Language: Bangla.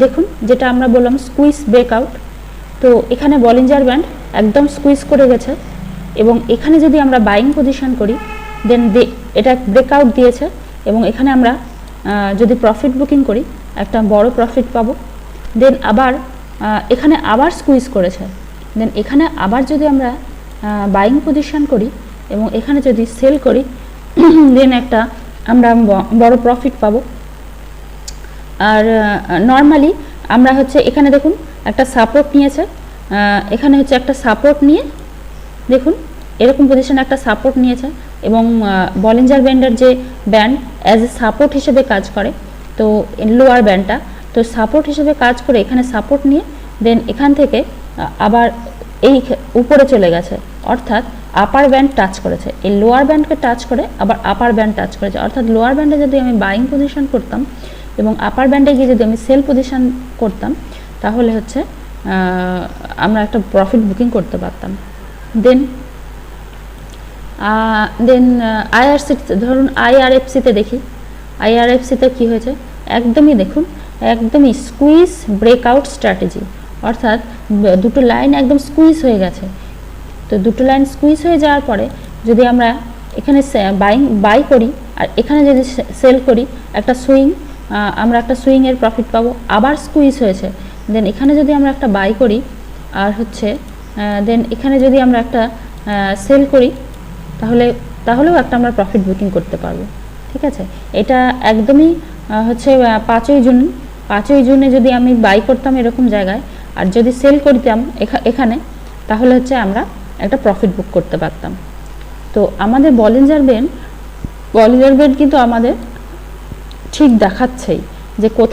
দেখুন যেটা আমরা বললাম স্কুইজ ব্রেকআউট, তো এখানে বলিঞ্জার ব্যান্ড একদম স্কুইজ করে গেছে এবং এখানে যদি আমরা বাইং পজিশন করি দেন এটা ব্রেকআউট দিয়েছে এবং এখানে আমরা যদি প্রফিট বুকিং করি একটা বড় প্রফিট পাবো। দেন আবার এখানে আবার স্কুইজ করেছে, দেন এখানে আবার যদি আমরা বাইং পজিশন করি এবং এখানে যদি সেল করি দেন একটা আমরা বড় প্রফিট পাবো। আর নর্মালি আমরা হচ্ছে এখানে দেখুন একটা সাপোর্ট নিয়েছে, এখানে হচ্ছে একটা সাপোর্ট নিয়ে দেখুন এরকম পজিশনে একটা সাপোর্ট নিয়েছে এবং বলিঞ্জার ব্যান্ডের যে ব্যান্ড অ্যাজ এ সাপোর্ট হিসেবে কাজ করে, তো লোয়ার ব্যান্ডটা তো সাপোর্ট হিসেবে কাজ করে এখানে সাপোর্ট নিয়ে দেন এখান থেকে আবার এই উপরে চলে গেছে, অর্থাৎ আপার ব্যান্ড টাচ করেছে, এই লোয়ার ব্যান্ডকে টাচ করে আবার আপার ব্যান্ড টাচ করেছে, অর্থাৎ লোয়ার ব্যান্ডে যদি আমি বাইং পজিশন করতাম এবং আপার ব্যান্ডে গিয়ে যদি আমি সেল পজিশন করতাম তাহলে হচ্ছে আমরা একটা প্রফিট বুকিং করতে পারতাম। দেন আইআরসি ধরুন আইআরএফসিতে দেখি, আইআরএফসিতে কি হয়েছে একদমই দেখুন একদমই স্কুইজ ব্রেকআউট স্ট্র্যাটেজি, অর্থাৎ দুটো লাইন একদম স্কুইজ হয়ে গেছে। তো দুটো লাইন স্কুইজ হয়ে যাওয়ার পরে যদি আমরা এখানে বাই করি আর এখানে যদি সেল করি একটা সুইং, আমরা একটা সুইংয়ের প্রফিট পাবো। আবার স্কুইজ হয়েছে, দেন এখানে যদি আমরা একটা বাই করি আর হচ্ছে দেন এখানে যদি আমরা একটা সেল করি তাহলেও একটা আমরা প্রফিট বুকিং করতে পারবো। ঠিক আছে, এটা একদমই হচ্ছে 5ই জুনে যদি আমি বাই করতাম এরকম জায়গায় আর যদি সেল করতাম এখানে তাহলে হচ্ছে আমরা একটা প্রফিট বুক করতে পারতাম। তো আমাদের বলিঞ্জার ব্যান্ড কিন্তু আমাদের ঠিক দেখাচ্ছেই যে কোথায়